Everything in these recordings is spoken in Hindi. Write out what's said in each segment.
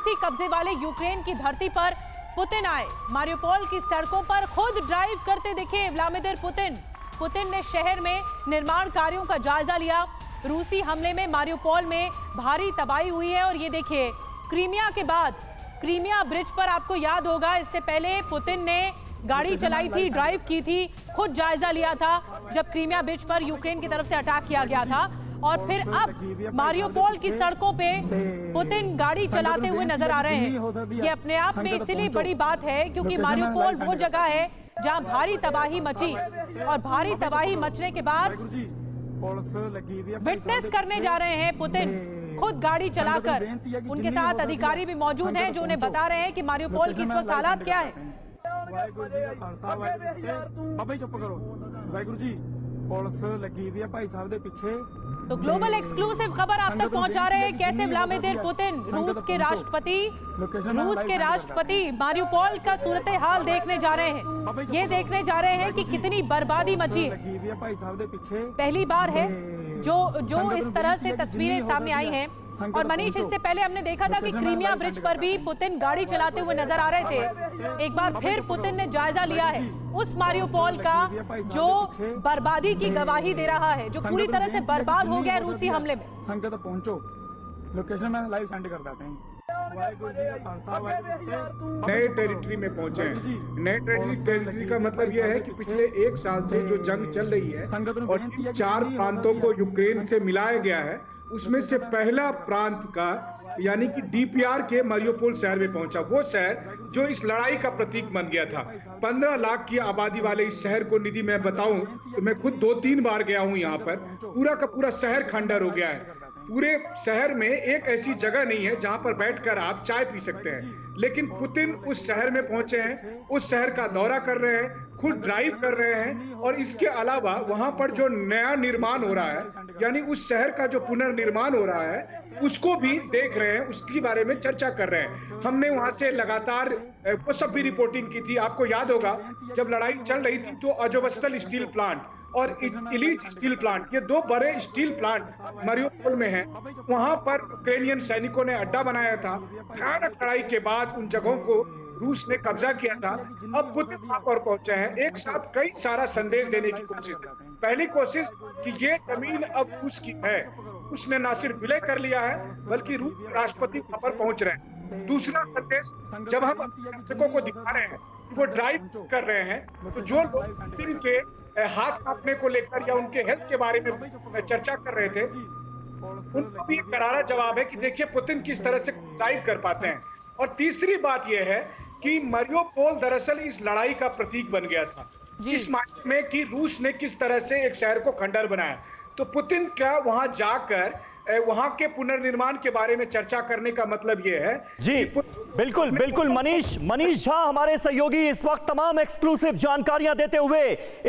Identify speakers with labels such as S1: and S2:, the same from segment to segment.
S1: रूसी कब्जे वाले यूक्रेन की धरती पर पुतिन आए। मारियोपोल की सड़कों पर खुद ड्राइव करते दिखे व्लादिमीर पुतिन। पुतिन ने शहर में निर्माण कार्यों का जायजा लिया। रूसी हमले में मारियोपोल में भारी तबाही हुई है और ये देखिए, क्रीमिया के बाद क्रीमिया ब्रिज पर आपको याद होगा, इससे पहले पुतिन ने गाड़ी चलाई थी, ड्राइव की थी, खुद जायजा लिया था जब क्रीमिया ब्रिज पर यूक्रेन की तरफ से अटैक किया गया था। और फिर अब मारियोपोल की सड़कों पे पुतिन गाड़ी चलाते हुए नजर आ रहे हैं। ये अपने आप में इसीलिए बड़ी बात है क्योंकि मारियोपोल वो जगह है जहां भारी तबाही मची और भारी तबाही मचने के बाद विटनेस करने जा रहे हैं पुतिन खुद गाड़ी चलाकर। उनके साथ अधिकारी भी मौजूद हैं जो उन्हें बता रहे हैं कि मारियोपोल की इस वक्त हालात क्या है। तो ग्लोबल एक्सक्लूसिव खबर आप तक पहुंचा रहे हैं कैसे व्लादिमीर पुतिन रूस के राष्ट्रपति मारियोपोल का सूरत हाल देखने जा रहे हैं। ये देखने जा रहे हैं कि कितनी बर्बादी मची है। पहली बार है जो इस तरह से तस्वीरें सामने आई हैं। और मनीष, इससे पहले हमने देखा था कि क्रीमिया ब्रिज पर भी पुतिन गाड़ी चलाते हुए नजर आ रहे थे। एक बार फिर पुतिन ने जायजा लिया है उस मारियोपोल का जो बर्बादी की गवाही दे रहा है, जो पूरी तरह से बर्बाद हो गया रूसी हमले में।
S2: पहुंचो, लोकेशन में लाइव सेंड कर देते हैं।
S3: नए टेरिटरी में पहुंचे हैं। नए टेरिटरी का मतलब यह है कि पिछले एक साल से जो जंग चल रही है और 4 प्रांतों को यूक्रेन से मिलाया गया है, उसमें से पहला प्रांत का यानी कि डीपीआर के मारियोपोल शहर में पहुंचा। वो शहर जो इस लड़ाई का प्रतीक बन गया था। 15 लाख की आबादी वाले इस शहर को, निधि मैं बताऊं तो मैं खुद 2-3 बार गया हूं। यहाँ पर पूरा का पूरा शहर खंडर हो गया है। पूरे शहर में एक ऐसी जगह नहीं है जहां पर बैठकर आप चाय पी सकते हैं। लेकिन पुतिन उस शहर में पहुंचे हैं, उस शहर का दौरा कर रहे हैं, खुद ड्राइव कर रहे हैं और इसके अलावा वहां पर जो नया निर्माण हो रहा है, यानी उस शहर का जो पुनर्निर्माण हो रहा है, उसको भी देख रहे हैं, उसके बारे में चर्चा कर रहे हैं। हमने वहां से लगातार वो सब भी रिपोर्टिंग की थी। आपको याद होगा जब लड़ाई चल रही थी तो अजोबस्टल स्टील प्लांट और इलीच स्टील प्लांट, ये 2 बड़े स्टील प्लांट मारियोपोल में हैं। वहां पर यूक्रेनियन सैनिकों ने अड्डा बनाया था। भयानक लड़ाई के बाद उन जगहों को रूस ने कब्जा किया था। अब पुतिन वहां पर पहुंचे हैं, एक साथ कई सारा संदेश देने की कोशिश। पहली कोशिश कि ये जमीन अब रूस की है, उसने ना सिर्फ विलय कर लिया है बल्कि रूस के राष्ट्रपति वहां पर पहुंच रहे हैं। दूसरा संदेश, जब हम दर्शकों को दिखा रहे हैं कि वो ड्राइव कर रहे हैं, तो जो लोग पुतिन के हाथ कांपने को लेकर या उनके हेल्थ के बारे में चर्चा कर रहे थे, उनको भी करारा जवाब है कि देखिए पुतिन किस तरह से ड्राइव कर पाते हैं। और तीसरी बात यह है कि मारियोपोल दरअसल इस लड़ाई का प्रतीक बन गया था, इस मायने में कि रूस ने किस तरह से एक शहर को खंडर बनाया। तो पुतिन का वहां जाकर वहां के पुनर्निर्माण के बारे में चर्चा करने का मतलब यह है
S4: जी, बिल्कुल मनीष झा हमारे सहयोगी इस वक्त तमाम एक्सक्लूसिव जानकारियां देते हुए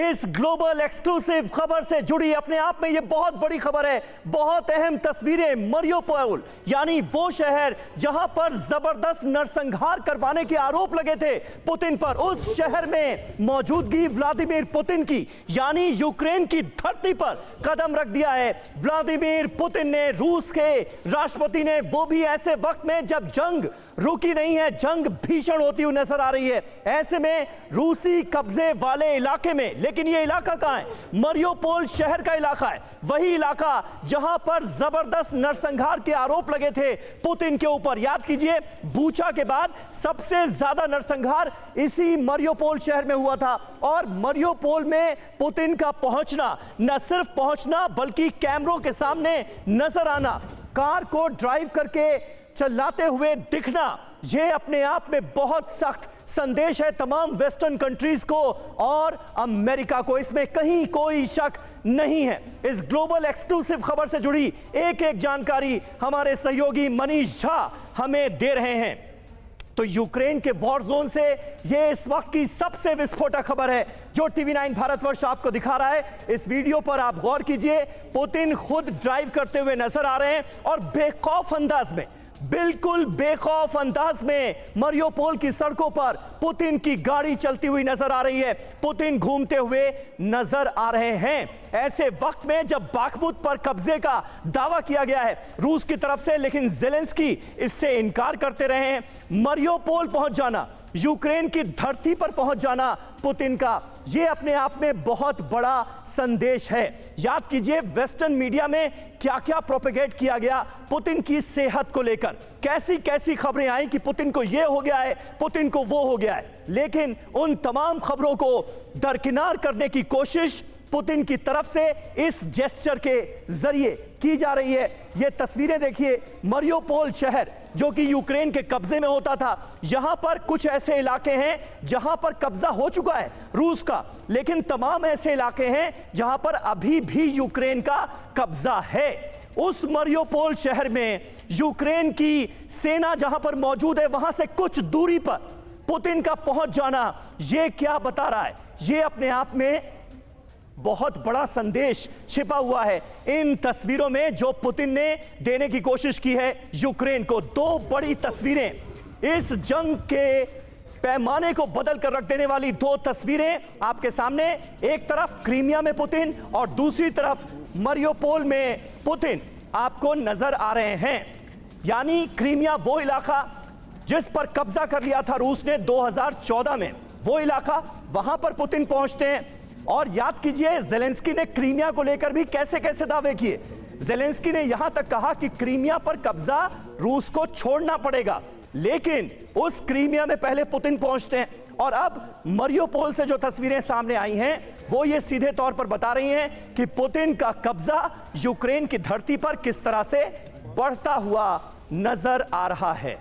S4: इस ग्लोबल एक्सक्लूसिव खबर से जुड़ी। अपने आप में ये बहुत बड़ी खबर है, बहुत अहम तस्वीरें। मारियोपोल यानी वो शहर जहां पर जबरदस्त नरसंहार करवाने के आरोप लगे थे पुतिन पर, उस शहर में मौजूदगी व्लादिमीर पुतिन की यानी यूक्रेन की धरती पर कदम रख दिया है व्लादिमीर पुतिन ने, रूस के राष्ट्रपति ने, वो भी ऐसे वक्त में जब जंग रुकी नहीं है, जंग भीषण होती हुई नजर आ रही है। ऐसे में रूसी कब्जे वाले इलाके में, लेकिन ये इलाका कहां है? मारियोपोल शहर का इलाका है, वही इलाका जहां पर जबरदस्त नरसंहार के आरोप लगे थे पुतिन के ऊपर। याद कीजिए, बूचा के बाद सबसे ज्यादा नरसंहार इसी मारियोपोल शहर में हुआ था। और मारियोपोल में पुतिन का पहुंचना, न सिर्फ पहुंचना बल्कि कैमरों के सामने नजर आना, कार को ड्राइव करके चलाते हुए दिखना, यह अपने आप में बहुत सख्त संदेश है तमाम वेस्टर्न कंट्रीज को और अमेरिका को। इसमें कहीं कोई शक नहीं है। इस ग्लोबल एक्सक्लूसिव खबर से जुड़ी एक एक जानकारी हमारे सहयोगी मनीष झा हमें दे रहे हैं। तो यूक्रेन के वॉर जोन से यह इस वक्त की सबसे विस्फोटक खबर है जो TV9 भारतवर्ष आपको दिखा रहा है। इस वीडियो पर आप गौर कीजिए, पुतिन खुद ड्राइव करते हुए नजर आ रहे हैं और बेखौफ अंदाज में बिल्कुल बेखौफ अंदाज में मारियोपोल की सड़कों पर पुतिन की गाड़ी चलती हुई नजर आ रही है। पुतिन घूमते हुए नजर आ रहे हैं ऐसे वक्त में जब बाखमुत पर कब्जे का दावा किया गया है रूस की तरफ से, लेकिन ज़ेलेंस्की इससे इनकार करते रहे हैं। मारियोपोल पहुंच जाना, यूक्रेन की धरती पर पहुंच जाना पुतिन का, यह अपने आप में बहुत बड़ा संदेश है। याद कीजिए वेस्टर्न मीडिया में क्या क्या प्रोपेगेट किया गया पुतिन की सेहत को लेकर, कैसी कैसी खबरें आई कि पुतिन को यह हो गया है, पुतिन को वो हो गया है। लेकिन उन तमाम खबरों को दरकिनार करने की कोशिश पुतिन की तरफ से इस जेस्चर के जरिए की जा रही है। ये तस्वीरें देखिए, मारियोपोल शहर जो कि यूक्रेन के कब्जे में होता था, यहां पर कुछ ऐसे इलाके हैं जहां पर कब्जा हो चुका है रूस का, लेकिन तमाम ऐसे इलाके हैं जहां पर अभी भी यूक्रेन का कब्जा है। उस मारियोपोल शहर में यूक्रेन की सेना जहां पर मौजूद है, वहां से कुछ दूरी पर पुतिन का पहुंच जाना, यह क्या बता रहा है? यह अपने आप में बहुत बड़ा संदेश छिपा हुआ है इन तस्वीरों में जो पुतिन ने देने की कोशिश की है यूक्रेन को। दो बड़ी तस्वीरें, इस जंग के पैमाने को बदल कर रख देने वाली दो तस्वीरें आपके सामने। एक तरफ क्रीमिया में पुतिन और दूसरी तरफ मारियोपोल में पुतिन आपको नजर आ रहे हैं। यानी क्रीमिया वो इलाका जिस पर कब्जा कर लिया था रूस ने 2014 में, वो इलाका, वहां पर पुतिन पहुंचते हैं। और याद कीजिए ज़ेलेंस्की ने क्रीमिया को लेकर भी कैसे कैसे दावे किए। ज़ेलेंस्की ने यहां तक कहा कि क्रीमिया पर कब्जा रूस को छोड़ना पड़ेगा, लेकिन उस क्रीमिया में पहले पुतिन पहुंचते हैं। और अब मारियोपोल से जो तस्वीरें सामने आई हैं वो ये सीधे तौर पर बता रही हैं कि पुतिन का कब्जा यूक्रेन की धरती पर किस तरह से बढ़ता हुआ नजर आ रहा है।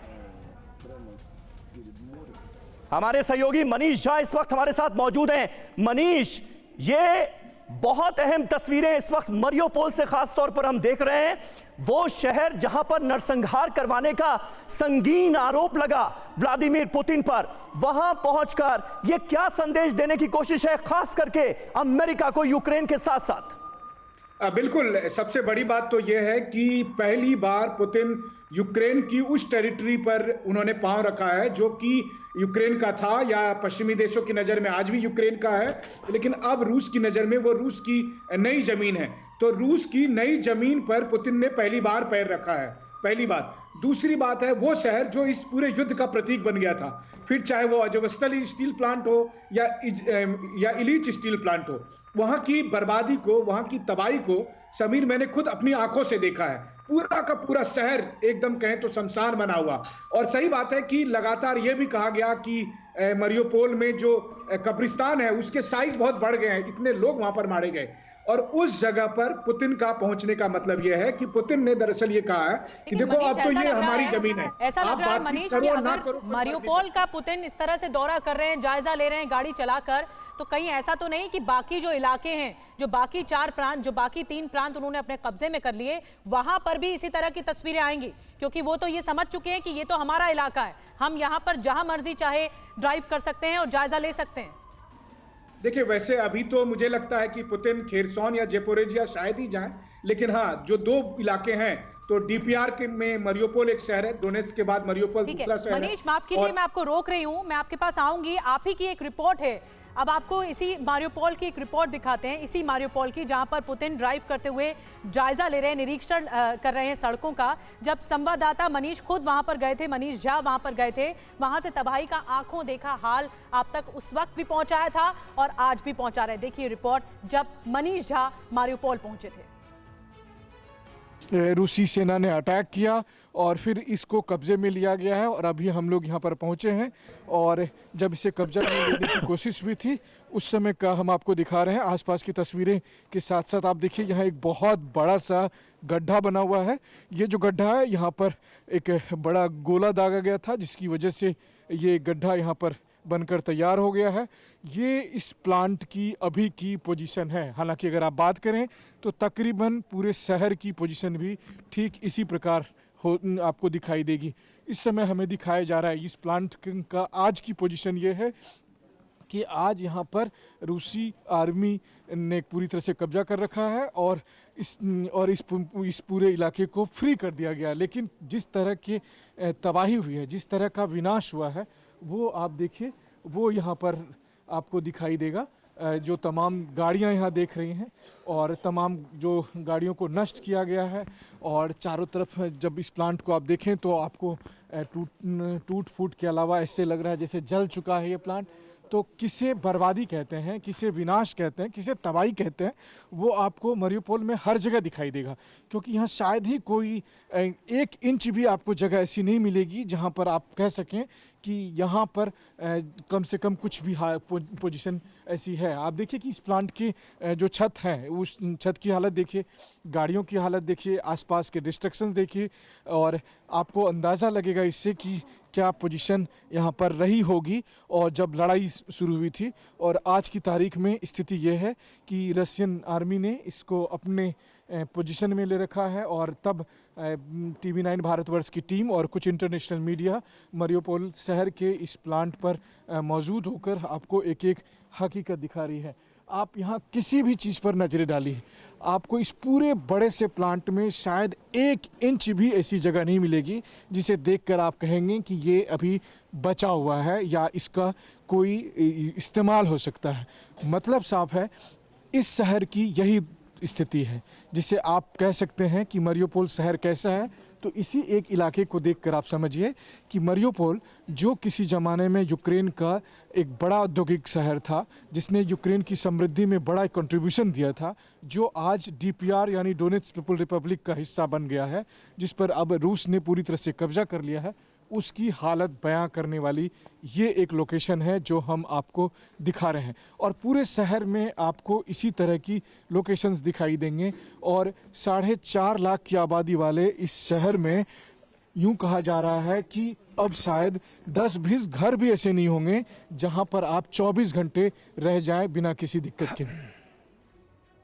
S4: हमारे सहयोगी मनीष झा इस वक्त हमारे साथ मौजूद हैं। मनीष, ये बहुत अहम तस्वीरें इस वक्त मारियोपोल से खास तौर पर हम देख रहे हैं, वो शहर जहां पर नरसंहार करवाने का संगीन आरोप लगा व्लादिमीर पुतिन पर, वहां पहुंचकर ये क्या संदेश देने की कोशिश है खास करके अमेरिका को यूक्रेन के साथ साथ?
S3: बिल्कुल, सबसे बड़ी बात तो यह है कि पहली बार पुतिन यूक्रेन की उस टेरिटरी पर उन्होंने पांव रखा है जो कि यूक्रेन का था, या पश्चिमी देशों की नजर में आज भी यूक्रेन का है, लेकिन अब रूस की नजर में वो रूस की नई जमीन है। तो रूस की नई जमीन पर पुतिन ने पहली बार पैर रखा है, पहली बात। दूसरी बात है वो शहर जो इस पूरे युद्ध का प्रतीक बन गया था, फिर चाहे वो अजोवस्टल स्टील प्लांट हो या इलीच स्टील प्लांट हो, वहां की बर्बादी को, वहां की तबाही को समीर मैंने खुद अपनी आंखों से देखा है। पूरा का पूरा शहर एकदम कहें तो शमशान बना हुआ। और सही बात है कि लगातार यह भी कहा गया कि मारियोपोल में जो कब्रिस्तान है उसके साइज बहुत बढ़ गए हैं, इतने लोग वहां पर मारे गए। और उस जगह पर पुतिन का पहुंचने का मतलब यह है कि पुतिन ने दरअसल ये कहा है कि देखो अब तो ये हमारी जमीन है,
S1: ऐसा लग रहा है मनीष कि अगर मारियोपोल का पुतिन इस तरह से दौरा कर रहे हैं, जायजा ले रहे हैं गाड़ी चलाकर, तो कहीं ऐसा तो नहीं कि बाकी जो इलाके हैं, जो बाकी 4 प्रांत, जो बाकी 3 प्रांत उन्होंने अपने कब्जे में कर लिए, वहां पर भी इसी तरह की तस्वीरें आएंगी? क्योंकि वो तो ये समझ चुके हैं कि ये तो हमारा इलाका है, हम यहां पर जहां मर्जी चाहे ड्राइव कर सकते हैं और जायजा ले सकते हैं।
S3: देखिए, वैसे अभी तो मुझे लगता है कि पुतिन खेरसोन या जेपोरेजिया शायद ही जाए, लेकिन हाँ, जो 2 इलाके हैं, तो डीपीआर के में मारियोपोल एक शहर है, डोनेट्स्क के बाद मारियोपोल दूसरा शहर है।
S1: मनीष, माफ कीजिए, मैं आपको रोक रही हूं, मैं आपके पास आऊंगी। आप ही की एक रिपोर्ट है, अब आपको इसी मारियोपोल की एक रिपोर्ट दिखाते हैं, इसी मारियोपोल की, जहां पर पुतिन ड्राइव करते हुए जायजा ले रहे हैं, निरीक्षण कर रहे हैं सड़कों का। जब संवाददाता मनीष खुद वहां पर गए थे, मनीष झा वहां पर गए थे, वहां से तबाही का आंखों देखा हाल आप तक उस वक्त भी पहुंचाया था और आज भी पहुंचा रहे। देखिए रिपोर्ट, जब मनीष झा मारियोपोल पहुंचे थे।
S5: रूसी सेना ने अटैक किया और फिर इसको कब्जे में लिया गया है और अभी हम लोग यहाँ पर पहुँचे हैं। और जब इसे कब्जा में लेने की कोशिश भी थी, उस समय का हम आपको दिखा रहे हैं आसपास की तस्वीरें के साथ साथ। आप देखिए, यहाँ एक बहुत बड़ा सा गड्ढा बना हुआ है। ये जो गड्ढा है, यहाँ पर एक बड़ा गोला दागा गया था, जिसकी वजह से ये गड्ढा यहाँ पर बनकर तैयार हो गया है। ये इस प्लांट की अभी की पोजीशन है। हालांकि अगर आप बात करें तो तकरीबन पूरे शहर की पोजीशन भी ठीक इसी प्रकार आपको दिखाई देगी। इस समय हमें दिखाया जा रहा है इस प्लांट का आज की पोजीशन ये है कि आज यहाँ पर रूसी आर्मी ने पूरी तरह से कब्जा कर रखा है और इस पूरे इलाके को फ्री कर दिया गया। लेकिन जिस तरह की तबाही हुई है, जिस तरह का विनाश हुआ है, वो आप देखिए, वो यहाँ पर आपको दिखाई देगा। जो तमाम गाड़ियाँ यहाँ देख रही हैं और तमाम जो गाड़ियों को नष्ट किया गया है, और चारों तरफ जब इस प्लांट को आप देखें तो आपको टूट फूट के अलावा ऐसे लग रहा है जैसे जल चुका है ये प्लांट। तो किसे बर्बादी कहते हैं, किसे विनाश कहते हैं, किसे तबाही कहते हैं, वो आपको मारियोपोल में हर जगह दिखाई देगा। क्योंकि यहाँ शायद ही कोई 1 इंच भी आपको जगह ऐसी नहीं मिलेगी जहाँ पर आप कह सकें कि यहाँ पर कम से कम कुछ भी पोजीशन ऐसी है। आप देखिए कि इस प्लांट की जो छत है, उस छत की हालत देखिए, गाड़ियों की हालत देखिए, आसपास के डिस्ट्रक्शंस देखिए, और आपको अंदाज़ा लगेगा इससे कि क्या पोजीशन यहाँ पर रही होगी और जब लड़ाई शुरू हुई थी। और आज की तारीख में स्थिति ये है कि रशियन आर्मी ने इसको अपने पोजीशन में ले रखा है, और तब TV9 भारतवर्ष की टीम और कुछ इंटरनेशनल मीडिया मारियोपोल शहर के इस प्लांट पर मौजूद होकर आपको एक एक हकीकत दिखा रही है। आप यहाँ किसी भी चीज़ पर नज़रें डालिए, आपको इस पूरे बड़े से प्लांट में शायद 1 इंच भी ऐसी जगह नहीं मिलेगी जिसे देखकर आप कहेंगे कि ये अभी बचा हुआ है या इसका कोई इस्तेमाल हो सकता है। मतलब साफ है, इस शहर की यही स्थिति है जिसे आप कह सकते हैं कि मारियोपोल शहर कैसा है। तो इसी एक इलाके को देखकर आप समझिए कि मारियोपोल, जो किसी ज़माने में यूक्रेन का एक बड़ा औद्योगिक शहर था, जिसने यूक्रेन की समृद्धि में बड़ा कंट्रीब्यूशन दिया था, जो आज DPR यानी डोनेट्स्क पीपल रिपब्लिक का हिस्सा बन गया है, जिस पर अब रूस ने पूरी तरह से कब्जा कर लिया है, उसकी हालत बयां करने वाली ये एक लोकेशन है जो हम आपको दिखा रहे हैं। और पूरे शहर में आपको इसी तरह की लोकेशंस दिखाई देंगे। और 4.5 लाख की आबादी वाले इस शहर में यूं कहा जा रहा है कि अब शायद 10-20 घर भी ऐसे नहीं होंगे जहां पर आप 24 घंटे रह जाएं बिना किसी दिक्कत के।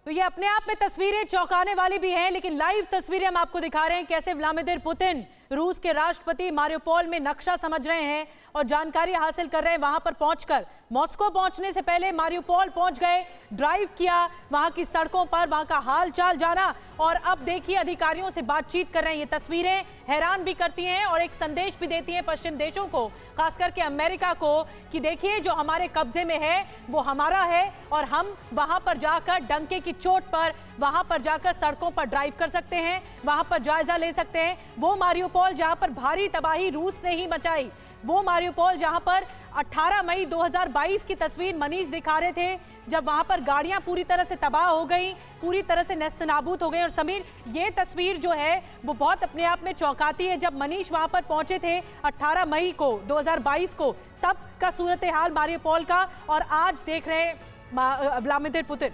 S1: तो ये अपने आप में तस्वीरें चौंकाने वाली भी हैं, लेकिन लाइव तस्वीरें हम आपको दिखा रहे हैं कैसे व्लादिमीर पुतिन रूस के राष्ट्रपति मारियोपोल में नक्शा समझ रहे हैं और जानकारी हासिल कर रहे हैं। वहां पर पहुंचकर, मॉस्को पहुंचने से पहले मारियोपोल पहुंच गए, ड्राइव किया, वहां की सड़कों पर वहां का हाल चाल जाना, और अब देखिए अधिकारियों से बातचीत कर रहे हैं। ये तस्वीरें हैरान भी करती हैं और एक संदेश भी देती हैं पश्चिम देशों को, खास करके अमेरिका को, कि देखिए जो हमारे कब्जे में है वो हमारा है और हम वहां पर जाकर डंके की चोट पर वहां पर जाकर सड़कों पर ड्राइव कर सकते हैं, वहां पर जायजा ले सकते हैं। वो मारियोपोल जहां पर भारी तबाही रूस ने ही मचाई, वो मारियोपोल जहां पर 18 मई 2022 की तस्वीर मनीष दिखा रहे थे, जब वहां पर गाड़ियां पूरी तरह से तबाह हो गई, पूरी तरह से नेस्तनाबूद हो गई। और समीर, ये तस्वीर जो है वो बहुत अपने आप में चौंकाती है। जब मनीष वहां पर पहुंचे थे 18 मई को 2022 को, तब का सूरत हाल मारियोपोल का, और आज देख रहे व्लादिमीर पुतिन।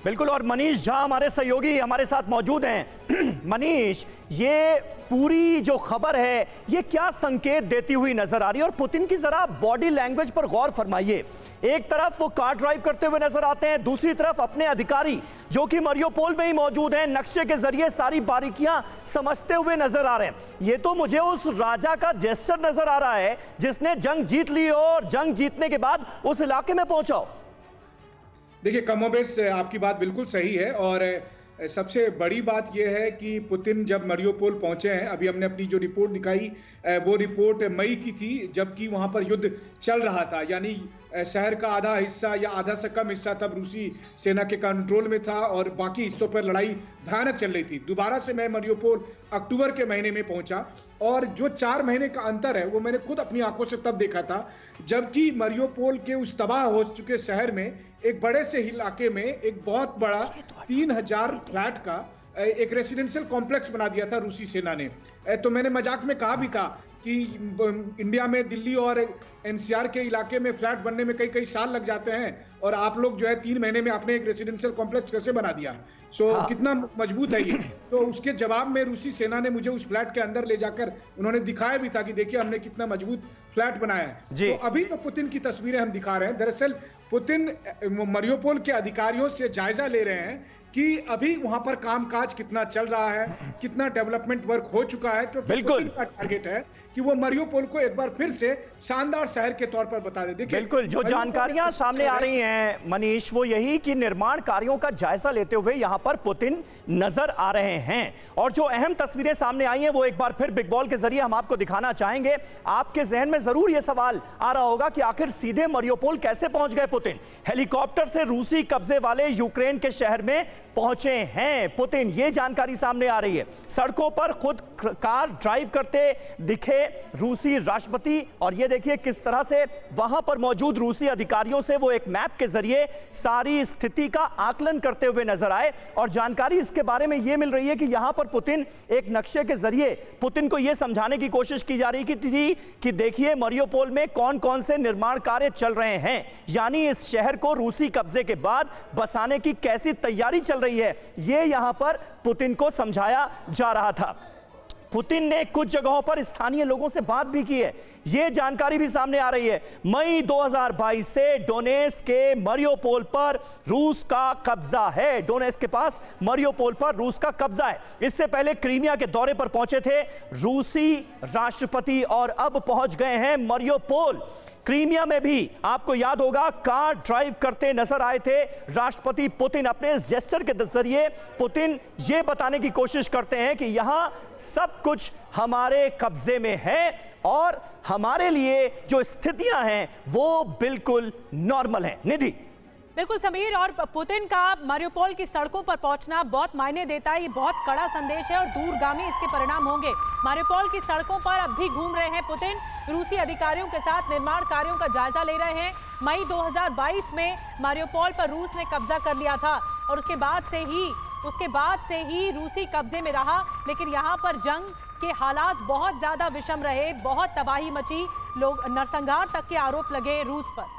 S4: बिल्कुल, और मनीष झा हमारे सहयोगी हमारे साथ मौजूद हैं। मनीष, ये पूरी जो खबर है ये क्या संकेत देती हुई नजर आ रही है? और पुतिन की जरा बॉडी लैंग्वेज पर गौर फरमाइए। एक तरफ वो कार ड्राइव करते हुए नजर आते हैं, दूसरी तरफ अपने अधिकारी जो कि मारियोपोल में ही मौजूद हैं, नक्शे के जरिए सारी बारीकियां समझते हुए नजर आ रहे हैं। ये तो मुझे उस राजा का जेस्चर नजर आ रहा है जिसने जंग जीत ली हो और जंग जीतने के बाद उस इलाके में पहुंचा हो।
S3: देखिए, कमोबेश आपकी बात बिल्कुल सही है, और सबसे बड़ी बात यह है कि पुतिन जब मारियोपोल पहुंचे हैं, अभी हमने अपनी जो रिपोर्ट दिखाई वो रिपोर्ट मई की थी, जबकि वहां पर युद्ध चल रहा था, यानी शहर का आधा हिस्सा या आधा से कम हिस्सा तब रूसी सेना के कंट्रोल में था और बाकी हिस्सों पर लड़ाई भयानक चल रही थी। दोबारा से मैं मारियोपोल अक्टूबर के महीने में पहुंचा, और जो 4 महीने का अंतर है वो मैंने खुद अपनी आंखों से तब देखा था जबकि मारियोपोल के उस तबाह हो चुके शहर में एक बड़े से इलाके में एक बहुत बड़ा 3000 फ्लैट का एक रेसिडेंशियल कॉम्प्लेक्स बना दिया था रूसी सेना ने। तो मैंने मजाक में कहा भी था कि इंडिया में दिल्ली और एनसीआर के इलाके में फ्लैट बनने में कई साल लग जाते हैं, और आप लोग जो है 3 महीने में आपने एक रेसिडेंशियल कॉम्प्लेक्स कैसे बना दिया? हाँ। कितना मजबूत है ये। तो उसके जवाब में रूसी सेना ने मुझे उस फ्लैट के अंदर ले जाकर उन्होंने दिखाया भी था कि देखिए हमने कितना मजबूत फ्लैट बनाया है। तो अभी जो पुतिन की तस्वीरें हम दिखा रहे हैं, दरअसल पुतिन मारियोपोल के अधिकारियों से जायजा ले रहे हैं कि अभी वहां पर कामकाज कितना चल रहा है, कितना डेवलपमेंट वर्क हो चुका है, क्योंकि
S4: बिल्कुल।
S3: पुतिन का टारगेट है कि वो मारियोपोल को एक बार फिर से शानदार शहर के तौर पर बता दे। देखिए,
S4: बिल्कुल, जो जानकारियां सामने आ रही हैं मनीष, वो यही कि निर्माण कार्यों का जायजा लेते हुए यहां पर पुतिन नजर आ रहे हैं। और जो अहम तस्वीरें सामने आई हैं वो एक बार फिर बिग बॉल के जरिए हम आपको दिखाना चाहेंगे। आपके जहन में जरूर यह सवाल आ रहा होगा कि आखिर सीधे मारियोपोल कैसे पहुंच गए पुतिन? हेलीकॉप्टर से रूसी कब्जे वाले यूक्रेन के शहर में पहुंचे हैं पुतिन, ये जानकारी सामने आ रही है। सड़कों पर खुद कार ड्राइव करते दिखे रूसी राष्ट्रपति, और ये देखिए किस तरह से वहां पर मौजूद रूसी अधिकारियों से वो एक मैप के जरिए सारी स्थिति का आकलन करते हुए नजर आए। और जानकारी इसके बारे में ये मिल रही है कि यहां पर पुतिन एक नक्शे के जरिए पुतिन को यह समझाने की कोशिश की जा रही थी कि देखिए मारियोपोल में कौन कौन से निर्माण कार्य चल रहे हैं, यानी इस शहर को रूसी कब्जे के बाद बसाने की कैसी तैयारी चल रही है, ये यहां पर पुतिन को समझाया जा रहा था। पुतिन ने कुछ जगहों पर स्थानीय लोगों से बात भी की है, यह जानकारी भी सामने आ रही है। मई 2022 से डोनेट्स्क के मारियोपोल पर रूस का कब्जा है, डोनेट्स्क के पास मारियोपोल पर रूस का कब्जा है। इससे पहले क्रीमिया के दौरे पर पहुंचे थे रूसी राष्ट्रपति और अब पहुंच गए हैं मारियोपोल। क्रीमिया में भी आपको याद होगा कार ड्राइव करते नजर आए थे राष्ट्रपति पुतिन। अपने इस जेस्चर के जरिए पुतिन ये बताने की कोशिश करते हैं कि यहां सब कुछ हमारे कब्जे में है और हमारे लिए जो स्थितियां हैं वो बिल्कुल नॉर्मल हैं। निधि।
S1: बिल्कुल समीर, और पुतिन का मारियोपोल की सड़कों पर पहुंचना बहुत मायने देता है। ये बहुत कड़ा संदेश है और दूरगामी इसके परिणाम होंगे। मारियोपोल की सड़कों पर अब भी घूम रहे हैं पुतिन, रूसी अधिकारियों के साथ निर्माण कार्यों का जायजा ले रहे हैं। मई 2022 में मारियोपोल पर रूस ने कब्जा कर लिया था और उसके बाद से ही रूसी कब्जे में रहा, लेकिन यहाँ पर जंग के हालात बहुत ज्यादा विषम रहे, बहुत तबाही मची, लोग नरसंहार तक के आरोप लगे रूस पर।